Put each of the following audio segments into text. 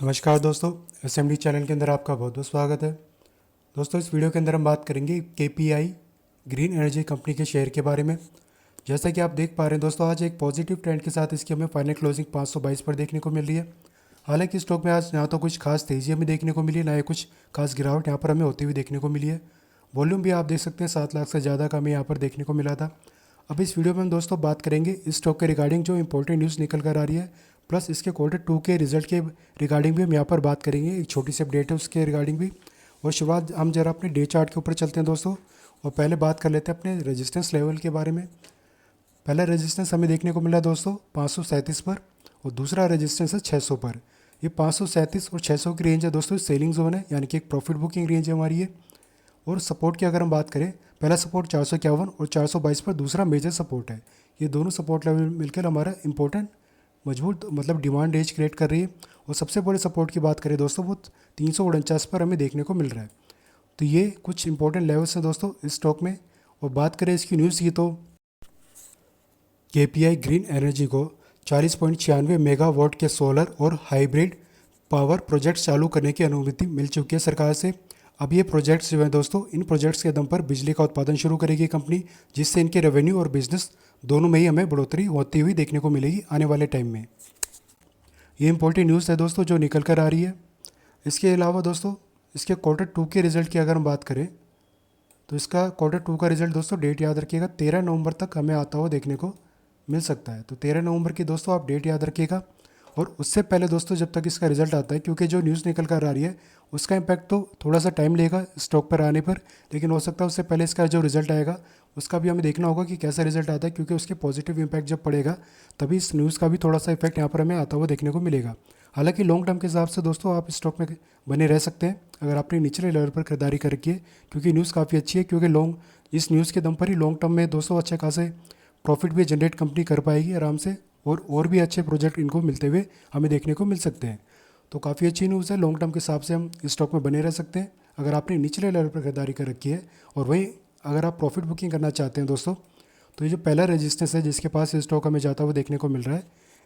नमस्कार दोस्तों, SMD channel के अंदर आपका बहुत बहुत स्वागत है। दोस्तों, इस वीडियो के अंदर हम बात करेंगे केपीआई ग्रीन एनर्जी कंपनी के शेयर के बारे में। जैसा कि आप देख पा रहे हैं दोस्तों, आज एक पॉजिटिव ट्रेंड के साथ इसकी हमें फाइनल क्लोजिंग 522 पर देखने को मिल रही है। हालांकि स्टॉक में आज ना तो कुछ खास तेज़ी हमें देखने को मिली है, ना ही कुछ खास गिरावट यहाँ पर हमें होती हुई देखने को मिली है। वॉल्यूम भी आप देख सकते हैं 7 लाख से ज़्यादा का हमें यहाँ पर देखने को मिला था। अब इस वीडियो में हम दोस्तों बात करेंगे इस स्टॉक के रिगार्डिंग जो इंपॉर्टेंट न्यूज़ निकल कर आ रही है, प्लस इसके Q2 के रिजल्ट के रिगार्डिंग भी हम यहाँ पर बात करेंगे। एक छोटी सी अपडेट है उसके रिगार्डिंग भी। और शुरुआत हम जरा अपने डे चार्ट के ऊपर चलते हैं दोस्तों, और पहले बात कर लेते हैं अपने रेजिस्टेंस लेवल के बारे में। पहला रेजिस्टेंस हमें देखने को मिला दोस्तों 537 पर, और दूसरा रेजिस्टेंस है 600 पर। ये 537 और 600 की रेंज है दोस्तों, सेलिंग जोन है, यानी कि एक प्रॉफिट बुकिंग रेंज है हमारी ये। और सपोर्ट की अगर हम बात करें, पहला सपोर्ट 451 और 422 पर दूसरा मेजर सपोर्ट है। ये दोनों सपोर्ट लेवल मिलकर हमारा इंपॉर्टेंट मजबूत डिमांड रेंज क्रिएट कर रही है। और सबसे बड़े सपोर्ट की बात करें दोस्तों, वो 349 पर हमें देखने को मिल रहा है। तो ये कुछ इंपॉर्टेंट लेवल्स हैं दोस्तों इस स्टॉक में। और बात करें इसकी न्यूज़ की, तो केपीआई ग्रीन एनर्जी को 40.96 मेगावाट के सोलर और हाइब्रिड पावर प्रोजेक्ट्स चालू करने की अनुमति मिल चुकी है सरकार से। अब ये प्रोजेक्ट्स जो हैं दोस्तों, इन प्रोजेक्ट्स के दम पर बिजली का उत्पादन शुरू करेगी कंपनी, जिससे इनके रेवेन्यू और बिजनेस दोनों में ही हमें बढ़ोतरी होती हुई देखने को मिलेगी आने वाले टाइम में। ये इंपॉर्टेंट न्यूज़ है दोस्तों जो निकल कर आ रही है। इसके अलावा दोस्तों, इसके Q2 के रिजल्ट की अगर हम बात करें, तो इसका Q2 का रिजल्ट दोस्तों, डेट याद रखिएगा, 13 नवंबर तक हमें आता हुआ देखने को मिल सकता है। तो 13 नवंबर की दोस्तों आप डेट याद रखिएगा। और उससे पहले दोस्तों, जब तक इसका रिजल्ट आता है, क्योंकि जो न्यूज़ निकल कर आ रही है उसका इम्पैक्ट तो थोड़ा सा टाइम लेगा स्टॉक पर आने पर, लेकिन हो सकता है उससे पहले इसका जो रिजल्ट आएगा उसका भी हमें देखना होगा कि कैसा रिजल्ट आता है, क्योंकि उसके पॉजिटिव इम्पैक्ट जब पड़ेगा तभी इस न्यूज़ का भी थोड़ा सा इफेक्ट यहाँ पर हमें आता हुआ देखने को मिलेगा। हालांकि लॉन्ग टर्म के हिसाब से दोस्तों आप स्टॉक में बने रह सकते हैं अगर आपने निचले लेवल पर खरीदारी कर रखी है, क्योंकि न्यूज़ काफ़ी अच्छी है। क्योंकि इस न्यूज़ के दम पर ही लॉन्ग टर्म में दोस्तों अच्छे खासे प्रॉफिट भी जनरेट कंपनी कर पाएगी आराम से, और भी अच्छे प्रोजेक्ट इनको मिलते हुए हमें देखने को मिल सकते हैं। तो काफ़ी अच्छी न्यूज़ है। लॉन्ग टर्म के हिसाब से हम इस स्टॉक में बने रह सकते हैं अगर आपने निचले लेवल पर खरीदारी कर रखी है। और वहीं अगर आप प्रॉफिट बुकिंग करना चाहते हैं दोस्तों, तो ये जो पहला रेजिस्टेंस है जिसके पास ये स्टॉक हमें जाता हुआ देखने को मिल रहा है,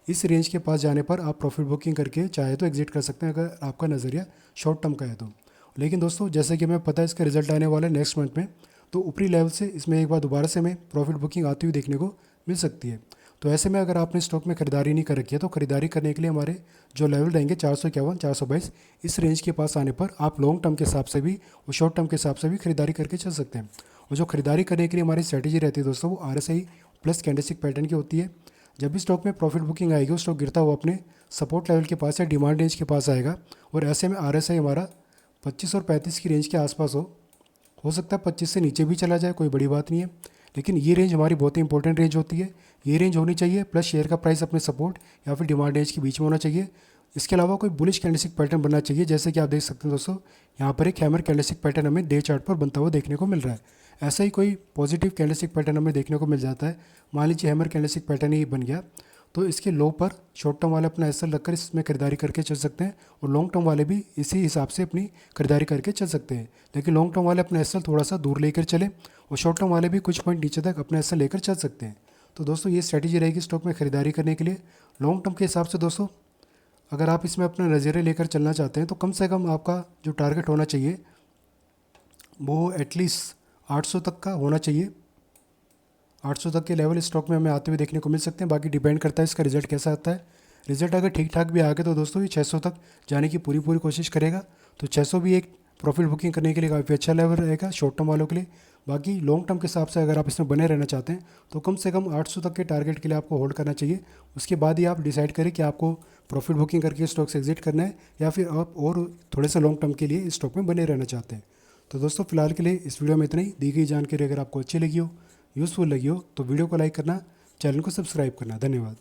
इस रेंज के पास जाने पर आप प्रॉफिट बुकिंग करके चाहे तो एग्जिट कर सकते हैं अगर आपका नज़रिया शॉर्ट टर्म का है तो। लेकिन दोस्तों, जैसे कि हमें पता है इसका रिजल्ट आने वाला है नेक्स्ट मंथ में, तो ऊपरी लेवल से इसमें एक बार दोबारा से हमें प्रॉफिट बुकिंग आती हुई देखने को मिल सकती है। तो ऐसे में अगर आपने स्टॉक में खरीदारी नहीं कर रखी है, तो खरीदारी करने के लिए हमारे जो लेवल रहेंगे 451 422, इस रेंज के पास आने पर आप लॉन्ग टर्म के हिसाब से भी और शॉर्ट टर्म के हिसाब से भी खरीदारी करके चल सकते हैं। और जो खरीदारी करने के लिए हमारी स्ट्रेटेजी रहती है दोस्तों, वो RSI प्लस कैंडलस्टिक पैटर्न की होती है। जब भी स्टॉक में प्रॉफिट बुकिंग आएगी, वो स्टॉक गिरता हुआ अपने सपोर्ट लेवल के पास या डिमांड रेंज के पास आएगा, और ऐसे में RSI हमारा 25 और 35 की रेंज के आसपास हो सकता है 25 से नीचे भी चला जाए, कोई बड़ी बात नहीं है। लेकिन ये रेंज हमारी बहुत ही इंपॉर्टेंट रेंज होती है। ये रेंज होनी चाहिए, प्लस शेयर का प्राइस अपने सपोर्ट या फिर डिमांड रेंज के बीच में होना चाहिए। इसके अलावा कोई बुलिश कैंडलस्टिक पैटर्न बनना चाहिए, जैसे कि आप देख सकते हैं दोस्तों, यहाँ पर एक हैमर कैंडलस्टिक पैटर्न हमें डे चार्ट पर बनता हुआ देखने को मिल रहा है। ऐसा ही कोई पॉजिटिव कैंडलस्टिक पैटर्न हमें देखने को मिल जाता है, मान लीजिए हैमर कैंडलस्टिक पैटर्न ही बन गया, तो इसके लो पर शॉर्ट टर्म वाले अपना एसएल रखकर इसमें खरीदारी करके चल सकते हैं, और लॉन्ग टर्म वाले भी इसी हिसाब से अपनी खरीदारी करके चल सकते हैं। लेकिन लॉन्ग टर्म वाले अपना एसएल थोड़ा सा दूर लेकर चले, और शॉर्ट टर्म वाले भी कुछ पॉइंट नीचे तक अपना एसएल लेकर चल सकते हैं। तो दोस्तों, ये स्ट्रैटेजी रहेगी स्टॉक में खरीदारी करने के लिए। लॉन्ग टर्म के हिसाब से दोस्तों, अगर आप इसमें अपना नज़रिया लेकर चलना चाहते हैं, तो कम से कम आपका जो टारगेट होना चाहिए वो एटलीस्ट 800 तक का होना चाहिए। 800 तक के लेवल स्टॉक में हमें आते हुए देखने को मिल सकते हैं। बाकी डिपेंड करता है इसका रिजल्ट कैसा आता है। रिजल्ट अगर ठीक ठाक भी आ गया, तो दोस्तों ये 600 तक जाने की पूरी कोशिश करेगा। तो 600 भी एक प्रॉफिट बुकिंग करने के लिए काफ़ी अच्छा लेवल रहेगा शॉर्ट टर्म वालों के लिए। बाकी लॉन्ग टर्म के हिसाब से अगर आप इसमें बने रहना चाहते हैं, तो कम से कम 800 तक के टारगेट के लिए आपको होल्ड करना चाहिए। उसके बाद ही आप डिसाइड करें कि आपको प्रॉफिट बुकिंग करके स्टॉक से एग्जिट करना है, या फिर आप और थोड़े से लॉन्ग टर्म के लिए स्टॉक में बने रहना चाहते हैं। तो दोस्तों, फिलहाल के लिए इस वीडियो में इतना ही। दी गई जानकारी अगर आपको अच्छी लगी हो, यूज़फुल लगी हो, तो वीडियो को लाइक करना, चैनल को सब्सक्राइब करना। धन्यवाद।